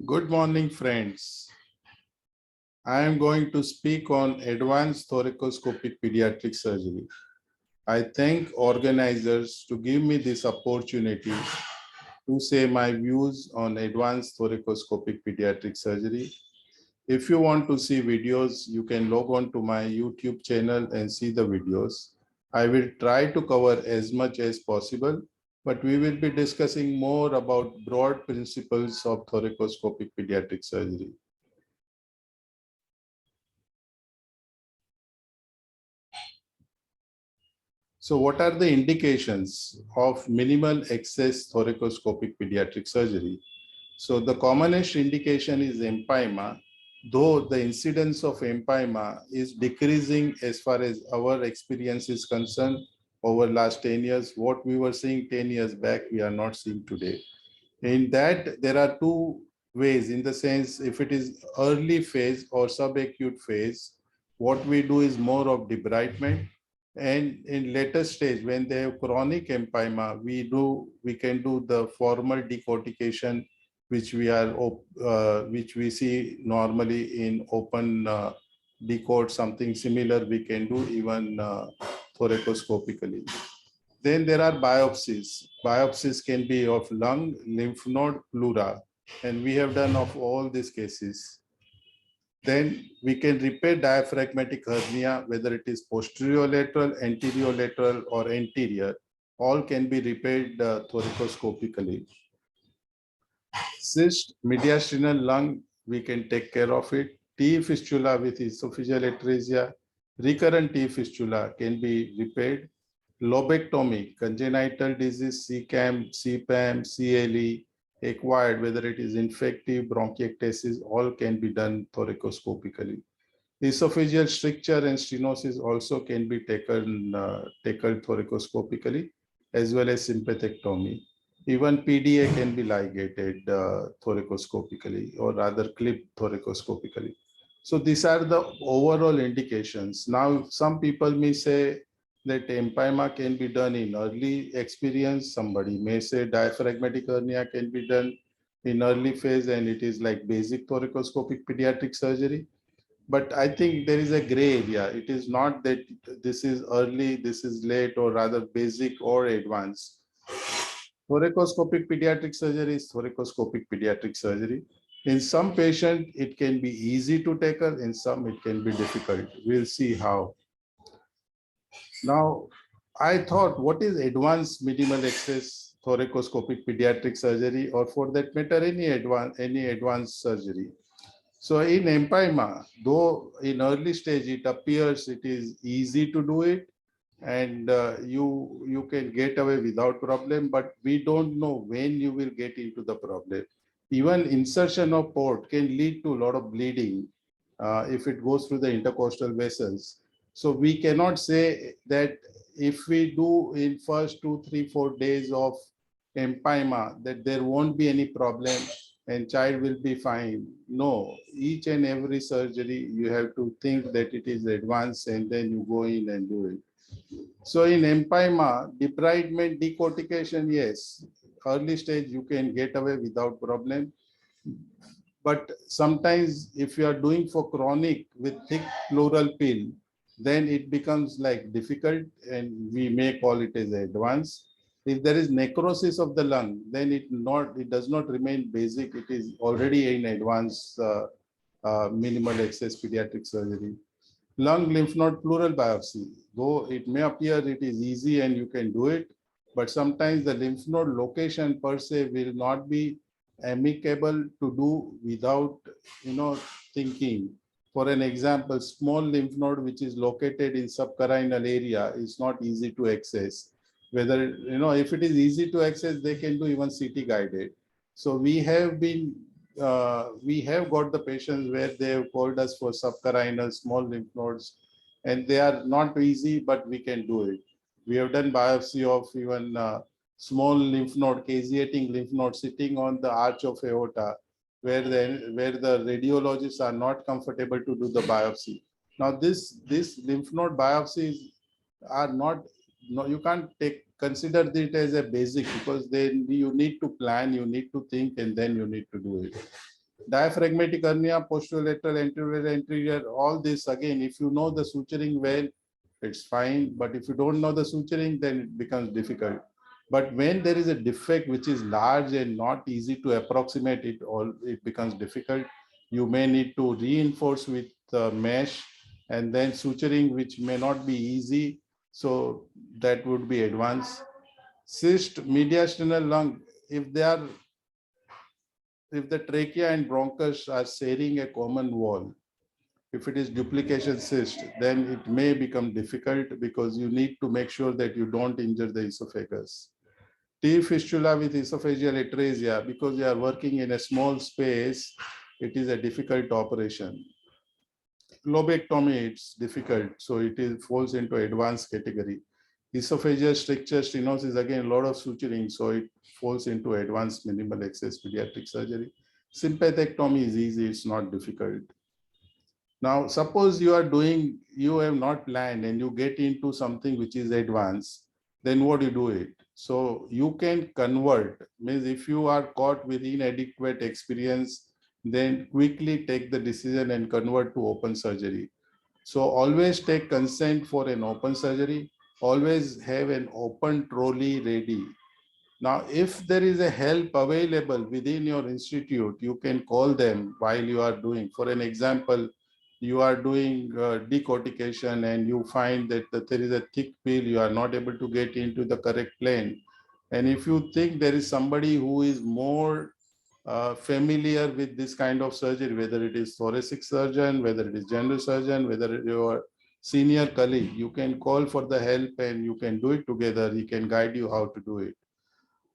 Good morning, friends. I am going to speak on advanced thoracoscopic pediatric surgery. I thank organizers to give me this opportunity to say my views on advanced thoracoscopic pediatric surgery. If you want to see videos, you can log on to my YouTube channel and see the videos. I will try to cover as much as possible, but we will be discussing more about broad principles of thoracoscopic pediatric surgery. So what are the indications of minimal access thoracoscopic pediatric surgery? So the commonest indication is empyema, though the incidence of empyema is decreasing as far as our experience is concerned over last 10 years. What we were seeing 10 years back, we are not seeing today. In that, there are two ways, in the sense, if it is early phase or subacute phase, what we do is more of debridement. And in later stage, when they have chronic empyema, we can do the formal decortication, which which we see normally in open decort, something similar we can do even thoracoscopically. Then there are biopsies. Biopsies can be of lung, lymph node, pleura, and we have done of all these cases. Then we can repair diaphragmatic hernia, whether it is posterior lateral, anterior lateral, or anterior. All can be repaired thoracoscopically. Cyst, mediastinal lung, we can take care of it. T fistula with esophageal atresia, recurrent T fistula can be repaired. Lobectomy, congenital disease, CCAM, CPAM, CLE, acquired, whether it is infective, bronchiectasis, all can be done thoracoscopically. Esophageal stricture and stenosis also can be tackled thoracoscopically, as well as sympathectomy. Even PDA can be ligated thoracoscopically, or rather clipped thoracoscopically. So these are the overall indications. Now, some people may say that empyema can be done in early experience. Somebody may say diaphragmatic hernia can be done in early phase, and it is like basic thoracoscopic pediatric surgery. But I think there is a gray area. It is not that this is early, this is late, or rather basic or advanced. Thoracoscopic pediatric surgery is thoracoscopic pediatric surgery. In some patients, it can be easy to tackle. In some, it can be difficult. We'll see how. Now, I thought, what is advanced minimal access thoracoscopic pediatric surgery, or for that matter, any advanced surgery? So in empyema, though in early stage it appears it is easy to do it, and you can get away without problem, but we don't know when you will get into the problem. Even insertion of port can lead to a lot of bleeding if it goes through the intercostal vessels. So we cannot say that if we do in first 2, 3, 4 days of empyema that there won't be any problem and child will be fine. No, each and every surgery you have to think that it is advanced, and then you go in and do it. So in empyema, debridement, decortication, yes, early stage you can get away without problem. But sometimes if you are doing for chronic with thick pleural pill, then it becomes like difficult, and we may call it as advanced. If there is necrosis of the lung, then it does not remain basic. It is already in advanced minimal access pediatric surgery. Lung lymph node pleural biopsy, though it may appear it is easy and you can do it, but sometimes the lymph node location per se will not be amicable to do without thinking. For an example, small lymph node which is located in subcarinal area is not easy to access. Whether if it is easy to access, they can do even CT guided. So we have got the patients where they have called us for subcarinal small lymph nodes, and they are not easy, but we can do it. We have done biopsy of even small lymph node, caseating lymph node sitting on the arch of aorta, where the radiologists are not comfortable to do the biopsy. Now this lymph node biopsies are not, no, you can't consider it as a basic, because then you need to plan, you need to think, and then you need to do it. Diaphragmatic hernia, posterolateral, anterior, all this again, if you know the suturing well, it's fine. But if you don't know the suturing, then it becomes difficult. But when there is a defect which is large and not easy to approximate, it becomes difficult. You may need to reinforce with mesh and then suturing, which may not be easy. So that would be advanced. Cyst, mediastinal lung, if they are, if the trachea and bronchus are sharing a common wall, if it is duplication cyst, then it may become difficult because you need to make sure that you don't injure the esophagus. T fistula with esophageal atresia, because you are working in a small space, it is a difficult operation. Lobectomy, it's difficult, so falls into advanced category. Esophageal stricture stenosis, again, a lot of suturing, so it falls into advanced minimal access pediatric surgery. Sympathectomy is easy, it's not difficult. Now, suppose you have not planned and you get into something which is advanced, then what do you do it? So you can convert, means if you are caught with inadequate experience, then quickly take the decision and convert to open surgery. So always take consent for an open surgery, always have an open trolley ready. Now, if there is a help available within your institute, you can call them while you are doing. For an example, you are doing decortication and you find that there is a thick pill, you are not able to get into the correct plane. And if you think there is somebody who is more familiar with this kind of surgery, whether it is thoracic surgeon, whether it is general surgeon, whether it is your senior colleague, you can call for the help and you can do it together. He can guide you how to do it.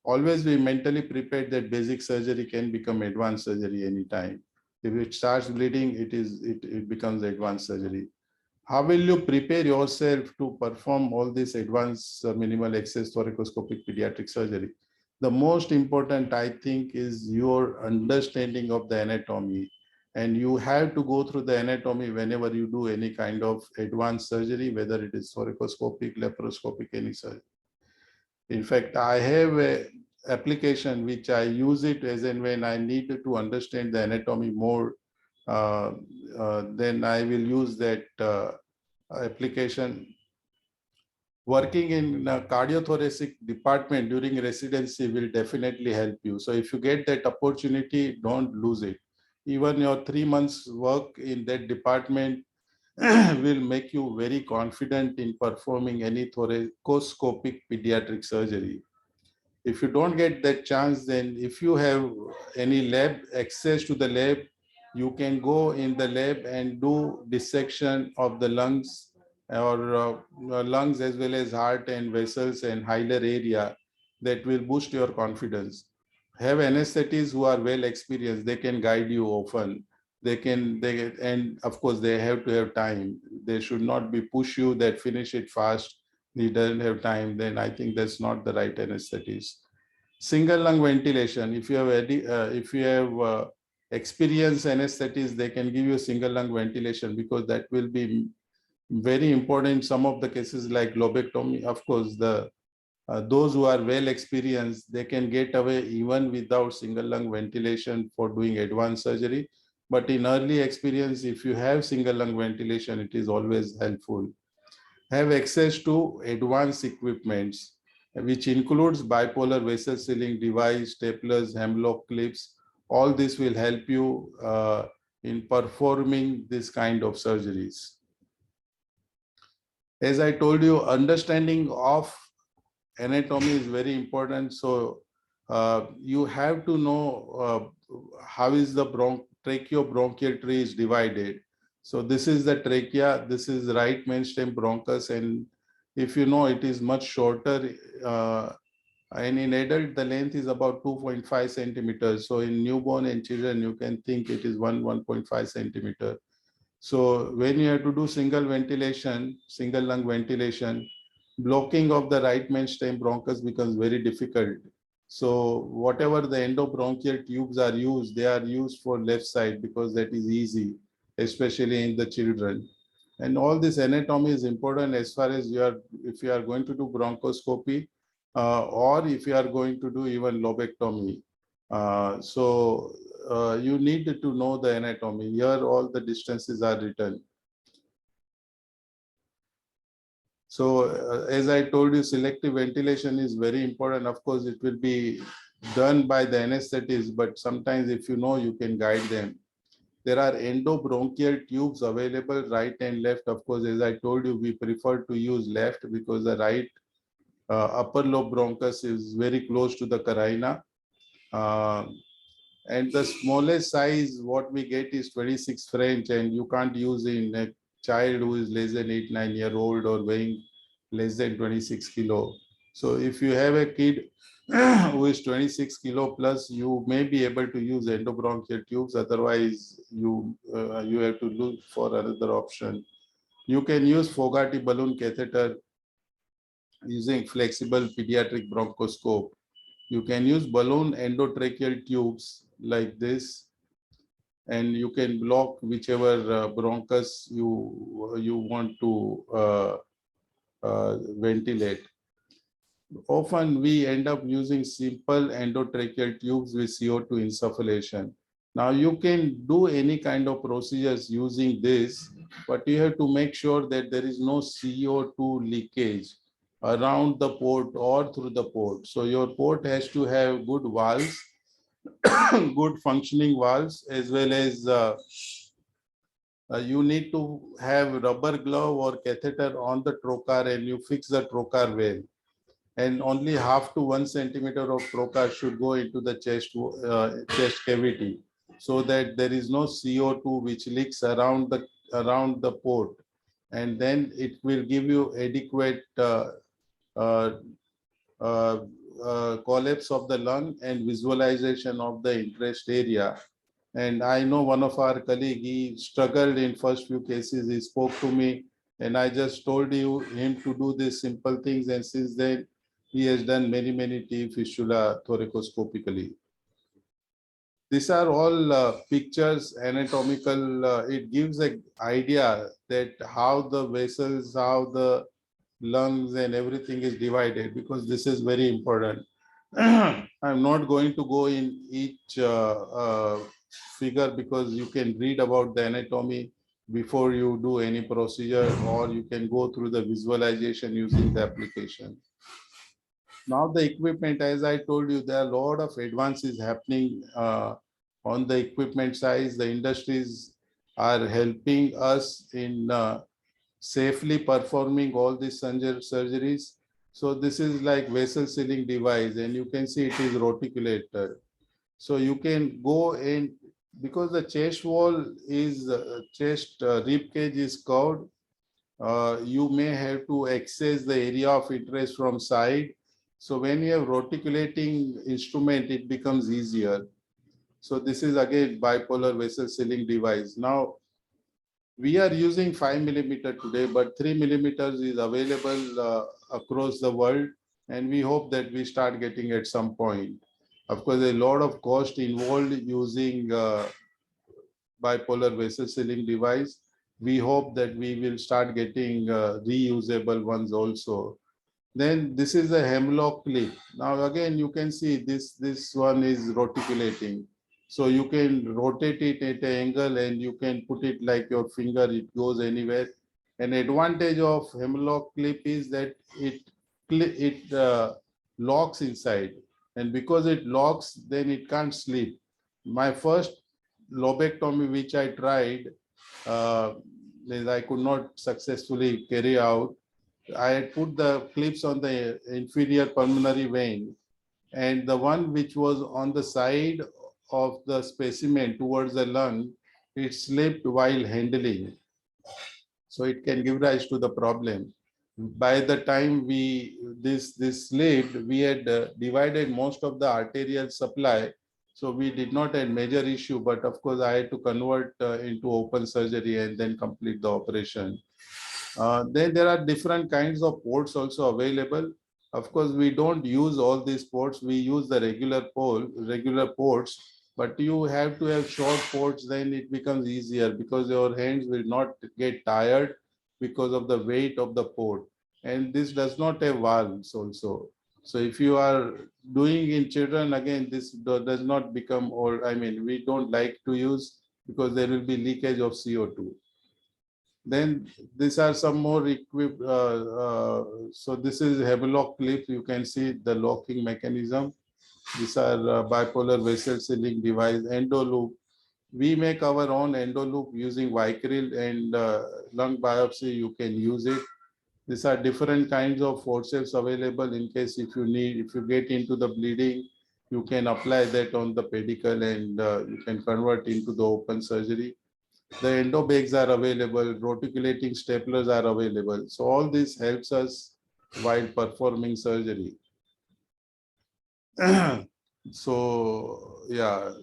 Always be mentally prepared that basic surgery can become advanced surgery anytime. If it starts bleeding, it becomes advanced surgery. How will you prepare yourself to perform all this advanced minimal access thoracoscopic pediatric surgery? The most important, I think, is your understanding of the anatomy. And you have to go through the anatomy whenever you do any kind of advanced surgery, whether it is thoracoscopic, laparoscopic, any surgery. In fact, I have a application which I use it as and when I need to understand the anatomy more, then I will use that application. Working in a cardiothoracic department during residency will definitely help you. So if you get that opportunity, don't lose it. Even your 3 months work in that department will make you very confident in performing any thoracoscopic pediatric surgery. If you don't get that chance, then if you have any lab access to the lab, you can go in the lab and do dissection of the lungs or lungs as well as heart and vessels and hilar area. That will boost your confidence. Have anesthetists who are well experienced. They can guide you often. And of course they have to have time. They should not be push you that finish it fast. He doesn't have time. Then I think that's not the right anesthetist. Single lung ventilation. If you have experienced anesthetists, they can give you single lung ventilation because that will be very important in some of the cases like lobectomy. Of course, those who are well experienced, they can get away even without single lung ventilation for doing advanced surgery. But in early experience, if you have single lung ventilation, it is always helpful. Have access to advanced equipments, which includes bipolar vessel sealing device, staplers, hemlock clips. All this will help you in performing this kind of surgeries. As I told you, understanding of anatomy is very important. So you have to know how is the tracheobronchial tree is divided. So this is the trachea, this is right main stem bronchus, and if you know it is much shorter, and in adult the length is about 2.5 centimeters. So in newborn and children you can think it is 1.5 centimeter. So when you have to do single ventilation, single lung ventilation, blocking of the right main stem bronchus becomes very difficult. So whatever the endobronchial tubes are used, they are used for left side because that is easy, especially in the children. And all this anatomy is important as far as if you are going to do bronchoscopy or if you are going to do even lobectomy. So you need to know the anatomy. Here all the distances are written. So as I told you, selective ventilation is very important. Of course, it will be done by the anesthetists, but sometimes if you know, you can guide them. There are endobronchial tubes available right and left. Of course, as I told you, we prefer to use left because the right upper lobe bronchus is very close to the carina. And the smallest size what we get is 26 French, and you can't use in a child who is less than 8-9 year old or weighing less than 26 kilo. So if you have a kid who is 26 kilo plus, you may be able to use endobronchial tubes. Otherwise, you have to look for another option. You can use Fogarty balloon catheter using flexible pediatric bronchoscope. You can use balloon endotracheal tubes like this, and you can block whichever bronchus you want to ventilate. Often we end up using simple endotracheal tubes with CO2 insufflation. Now you can do any kind of procedures using this, but you have to make sure that there is no CO2 leakage around the port or through the port. So your port has to have good valves, good functioning valves, as well as you need to have rubber glove or catheter on the trocar, and you fix the trocar well. And only half to 1 centimeter of trocar should go into the chest cavity, so that there is no CO2 which leaks around the port, and then it will give you adequate uh, uh, collapse of the lung and visualization of the interest area. And I know one of our colleague, he struggled in first few cases. He spoke to me, and I just told him to do these simple things. And since then, he has done many T fistula thoracoscopically. These are all pictures, anatomical. It gives an idea that how the vessels, how the lungs and everything is divided, because this is very important. I'm not going to go in each figure, because you can read about the anatomy before you do any procedure, or you can go through the visualization using the application. Now the equipment, as I told you, there are a lot of advances happening on the equipment side. The industries are helping us in safely performing all these surgeries. So this is like vessel sealing device, and you can see it is roticulator. So you can go in, because the chest wall is rib cage is curved. You may have to access the area of interest from side. So when you have roticulating instrument, it becomes easier. So this is again bipolar vessel sealing device. Now we are using 5 millimeter today, but 3 millimeters is available across the world, and we hope that we start getting at some point. Of course, a lot of cost involved using bipolar vessel sealing device. We hope that we will start getting reusable ones also. Then this is a hemlock clip. Now again, you can see this one is roticulating. So you can rotate it at an angle, and you can put it like your finger, it goes anywhere. An advantage of hemlock clip is that it locks inside. And because it locks, then it can't slip. My first lobectomy, which I tried, I could not successfully carry out. I had put the clips on the inferior pulmonary vein, and the one which was on the side of the specimen towards the lung, it slipped while handling. So it can give rise to the problem. By the time this slipped, we had divided most of the arterial supply. So we did not have major issue, but of course I had to convert into open surgery and then complete the operation. Then there are different kinds of ports also available. Of course, we don't use all these ports. We use the regular ports, but you have to have short ports, then it becomes easier, because your hands will not get tired because of the weight of the port. And this does not have valves also. So if you are doing in children, again, this does not become old. I mean, we don't like to use because there will be leakage of CO2. Then these are some more equipped. So this is Havelock clip. You can see the locking mechanism. These are bipolar vessel sealing device, endo loop. We make our own endo loop using Vicryl and lung biopsy. You can use it. These are different kinds of forceps available in case if you need, if you get into the bleeding, you can apply that on the pedicle and you can convert into the open surgery. The endo bags are available, roticulating staplers are available. So all this helps us while performing surgery. So yeah,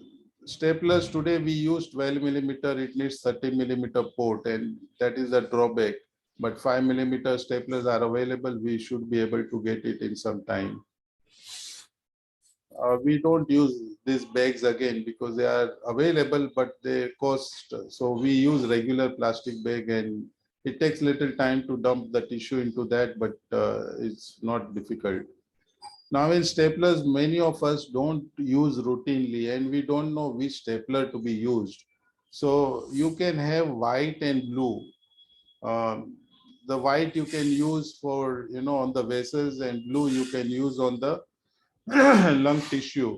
staplers today we use 12 millimeter, it needs 30 millimeter port, and that is a drawback. But 5 millimeter staplers are available. We should be able to get it in some time. We don't use these bags again because they are available, but they cost. So we use regular plastic bag, and it takes little time to dump the tissue into that, but it's not difficult. Now in staplers, many of us don't use routinely, and we don't know which stapler to be used. So you can have white and blue. Um, the white you can use for, on the vessels, and blue you can use on the lung tissue.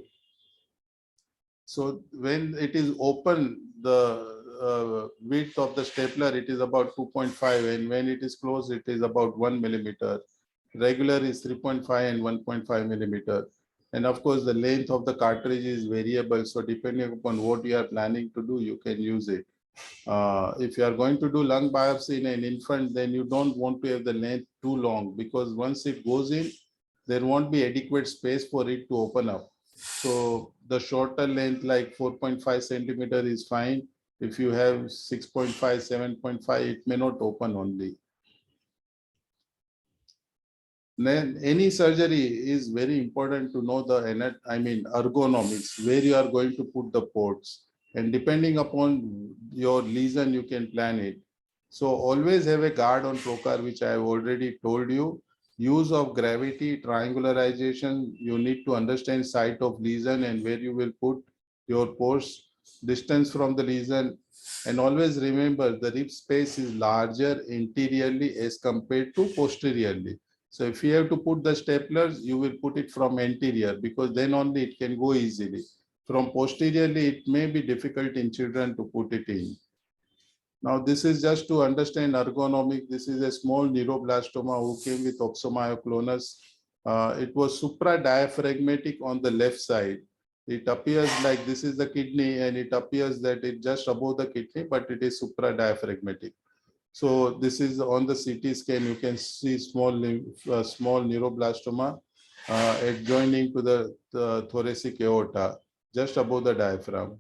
So when it is open, the width of the stapler, it is about 2.5, and when it is closed, it is about 1 millimeter. Regular is 3.5 and 1.5 millimeter. And of course, the length of the cartridge is variable. So depending upon what you are planning to do, you can use it. If you are going to do lung biopsy in an infant, then you don't want to have the length too long, because once it goes in, there won't be adequate space for it to open up. So the shorter length, like 4.5 centimeter, is fine. If you have 6.5, 7.5, it may not open only. Then any surgery is very important to know the ergonomics, where you are going to put the ports, and depending upon your lesion, you can plan it. So always have a guard on trocar, which I have already told you. Use of gravity, triangularization. You need to understand site of lesion and where you will put your ports, distance from the lesion, and always remember the rib space is larger anteriorly as compared to posteriorly. So if you have to put the staplers, you will put it from anterior, because then only it can go easily. From posteriorly, it may be difficult in children to put it in. Now, this is just to understand ergonomic. This is a small neuroblastoma who came with oxomyoclonus. It was supradiaphragmatic on the left side. It appears like this is the kidney, and it appears that it's just above the kidney, but it is supradiaphragmatic. So this is on the CT scan. You can see small neuroblastoma adjoining to the thoracic aorta, just above the diaphragm.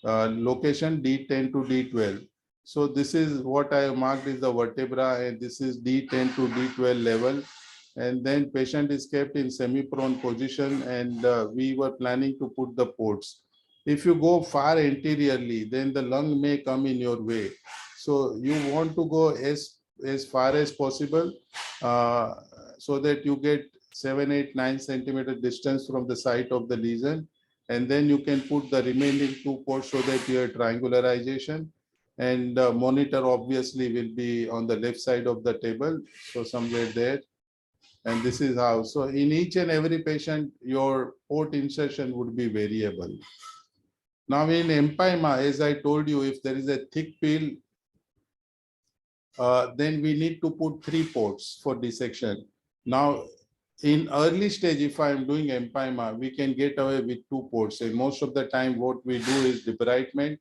Location D10 to D12. So this is what I have marked is the vertebra, and this is D10 to D12 level. And then patient is kept in semi-prone position, and we were planning to put the ports. If you go far anteriorly, then the lung may come in your way. So you want to go as far as possible, so that you get 7, 8, 9 centimeter distance from the site of the lesion. And then you can put the remaining 2 ports so that you have triangularization. And monitor obviously will be on the left side of the table, so somewhere there. And this is how. So in each and every patient, your port insertion would be variable. Now in empyema, as I told you, if there is a thick peel, then we need to put 3 ports for dissection. Now, in early stage, if I am doing empyema, we can get away with 2 ports. And most of the time, what we do is debridement,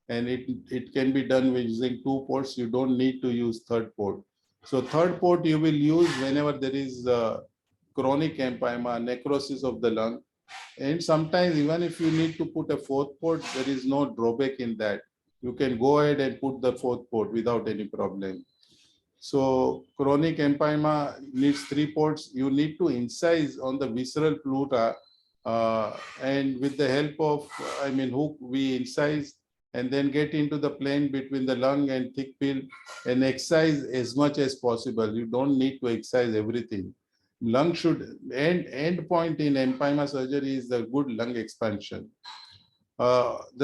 and it can be done with using 2 ports. You don't need to use 3rd port. So 3rd port you will use whenever there is chronic empyema, necrosis of the lung. And sometimes even if you need to put a 4th port, there is no drawback in that. You can go ahead and put the 4th port without any problem. So chronic empyema needs 3 ports. You need to incise on the visceral pleura, and with the help of, hook, we incise and then get into the plane between the lung and thick peel and excise as much as possible. You don't need to excise everything. Lung should, end point in empyema surgery is the good lung expansion.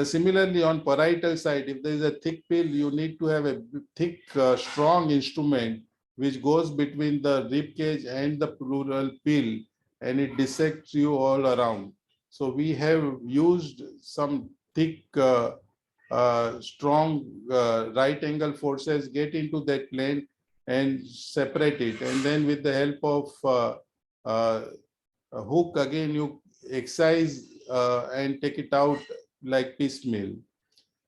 Similarly on parietal side, if there is a thick pill, you need to have a thick, strong instrument which goes between the rib cage and the pleural pill, and it dissects you all around. So we have used some thick, strong right angle forces get into that plane and separate it, and then with the help of a hook, again you excise and take it out like piecemeal.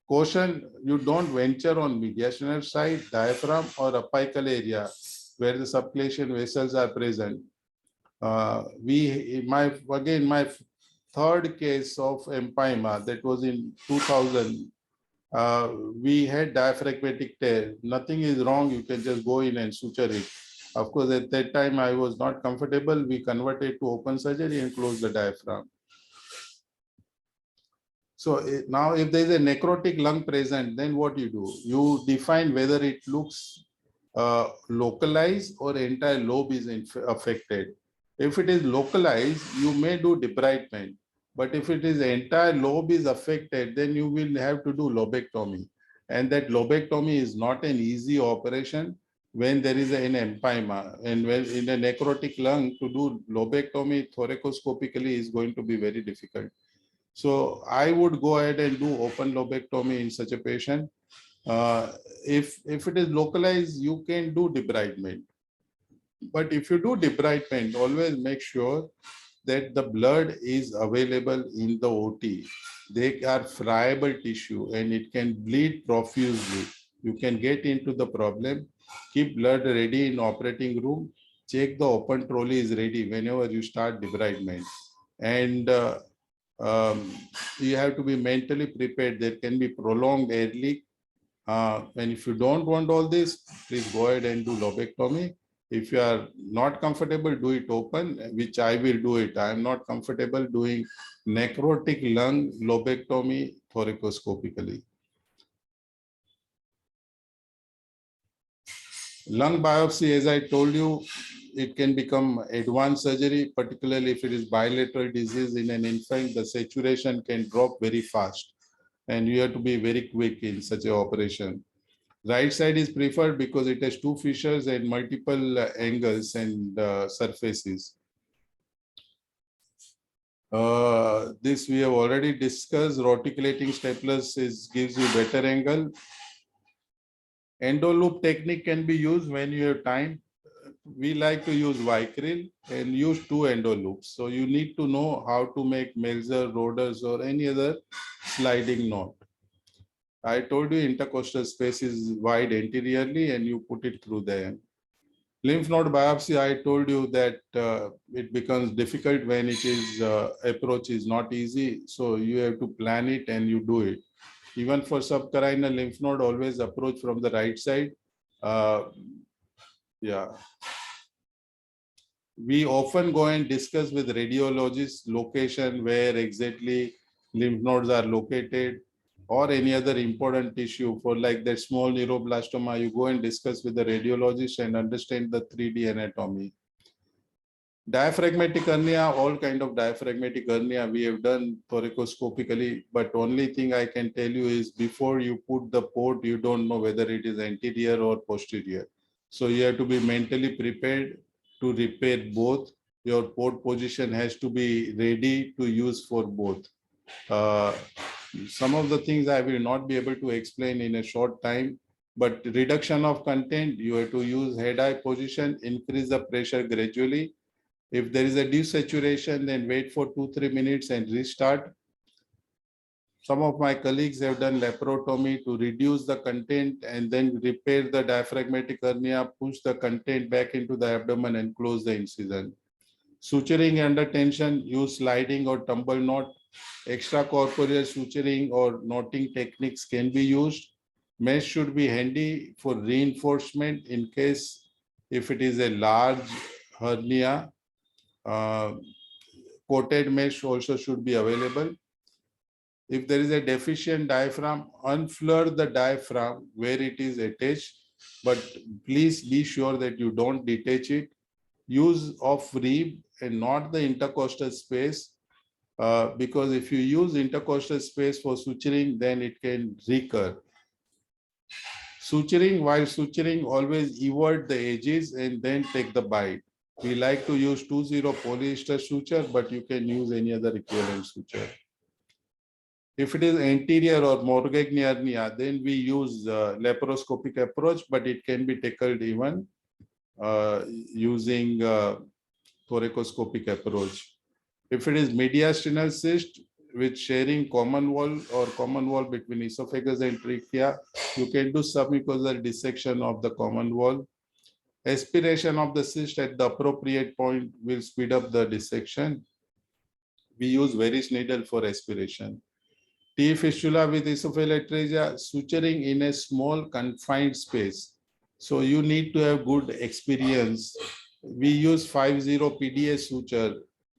Caution, you don't venture on mediastinal side, diaphragm or apical area where the subclavian vessels are present. My third case of empyema, that was in 2000. We had diaphragmatic tear. Nothing is wrong. You can just go in and suture it. Of course, at that time I was not comfortable. We converted to open surgery and closed the diaphragm. So now if there is a necrotic lung present, then what you do? You define whether it looks localized or entire lobe is affected. If it is localized, you may do debridement. But if it is entire lobe is affected, then you will have to do lobectomy. And that lobectomy is not an easy operation when there is an empyema. And when in a necrotic lung, to do lobectomy thoracoscopically is going to be very difficult. So I would go ahead and do open lobectomy in such a patient. If it is localized, you can do debridement. But if you do debridement, always make sure that the blood is available in the OT. They are friable tissue and it can bleed profusely. You can get into the problem. Keep blood ready in operating room. Check the open trolley is ready whenever you start debridement. And you have to be mentally prepared. There can be prolonged air leak. And if you don't want all this, please go ahead and do lobectomy. If you are not comfortable, do it open, which I will do it. I am not comfortable doing necrotic lung lobectomy thoracoscopically. Lung biopsy, as I told you, it can become advanced surgery, particularly if it is bilateral disease in an infant. The saturation can drop very fast, and you have to be very quick in such an operation. Right side is preferred because it has two fissures and multiple angles and surfaces. This we have already discussed. Roticulating staplers gives you better angle. Endo loop technique can be used when you have time. We like to use Vicryl and use two endo loops. So you need to know how to make Melzer, Roders, or any other sliding knot. I told you intercostal space is wide anteriorly and you put it through there. Lymph node biopsy, I told you that it becomes difficult when it is approach is not easy. So you have to plan it and you do it. Even for subcarinal lymph node, always approach from the right side. Yeah. We often go and discuss with radiologists location where exactly lymph nodes are located, or any other important tissue. For like that small neuroblastoma, you go and discuss with the radiologist and understand the 3D anatomy. Diaphragmatic hernia, all kind of diaphragmatic hernia we have done thoracoscopically, but only thing I can tell you is before you put the port, you don't know whether it is anterior or posterior. So you have to be mentally prepared to repair both. Your port position has to be ready to use for both. Some of the things I will not be able to explain in a short time, but reduction of content, you have to use head-eye position, increase the pressure gradually. If there is a desaturation, then wait for 2-3 minutes and restart. Some of my colleagues have done laparotomy to reduce the content and then repair the diaphragmatic hernia, push the content back into the abdomen and close the incision. Suturing under tension, use sliding or tumble knot. Extracorporeal suturing or knotting techniques can be used. Mesh should be handy for reinforcement in case if it is a large hernia. Coated mesh also should be available. If there is a deficient diaphragm, unflare the diaphragm where it is attached, but please be sure that you don't detach it. use of rib and not the intercostal space, because if you use intercostal space for suturing, then it can recur. Suturing, while suturing, always evert the edges and then take the bite. We like to use 2-0 polyester suture, but you can use any other equivalent suture. If it is anterior or Morgagni hernia, then we use laparoscopic approach, but it can be tackled even using thoracoscopic approach. If it is mediastinal cyst with sharing common wall between esophagus and trachea, you can do submucosal dissection of the common wall. Aspiration of the cyst at the appropriate point will speed up the dissection. We use Veris needle for aspiration. T fistula with esophageal atresia, suturing in a small confined space. So you need to have good experience. We use 5-0 PDA suture.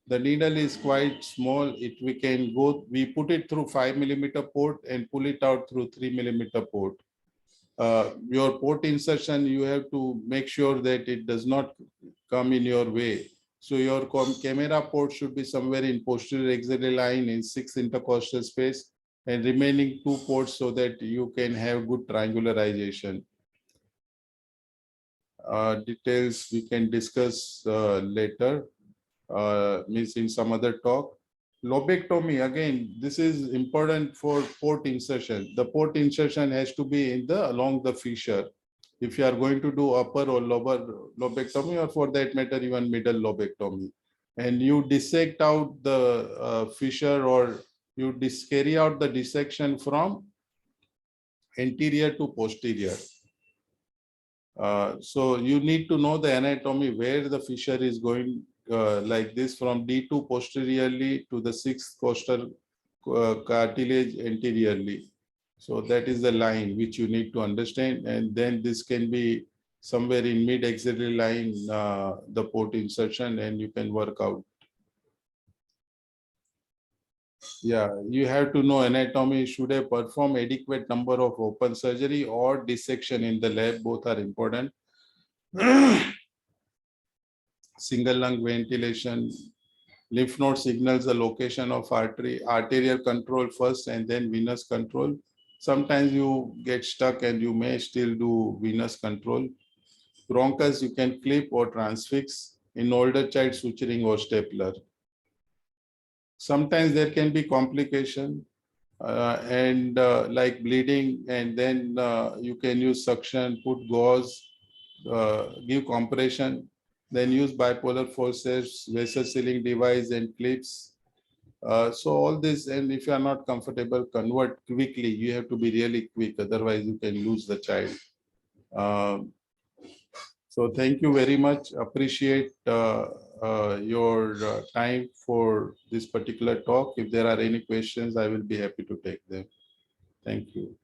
The needle is quite small. We put it through 5 millimeter port and pull it out through 3 millimeter port. Your port insertion, you have to make sure that it does not come in your way. So your camera port should be somewhere in posterior axillary line in 6 intercostal space, and remaining 2 ports so that you can have good triangularization. Details we can discuss later, means in some other talk. Lobectomy, again, this is important for port insertion. The port insertion has to be along the fissure. If you are going to do upper or lower lobectomy, or for that matter, even middle lobectomy, and you dissect out the fissure, or you carry out the dissection from anterior to posterior. So you need to know the anatomy where the fissure is going, like this, from D2 posteriorly to the 6th costal cartilage anteriorly. So that is the line which you need to understand, and then this can be somewhere in mid axillary line, the port insertion, and you can work out. Yeah, you have to know anatomy. Should I perform adequate number of open surgery or dissection in the lab? Both are important. Single lung ventilation. Lymph node signals the location of arterial control first and then venous control. Sometimes you get stuck and you may still do venous control. Bronchus you can clip or transfix. In older child, suturing or stapler. Sometimes there can be complication and like bleeding, and then you can use suction, put gauze, give compression, then use bipolar forceps, vessel sealing device and clips. So all this, and if you are not comfortable, convert quickly. You have to be really quick, otherwise you can lose the child. So thank you very much. Appreciate your time for this particular talk. If there are any questions, I will be happy to take them. Thank you.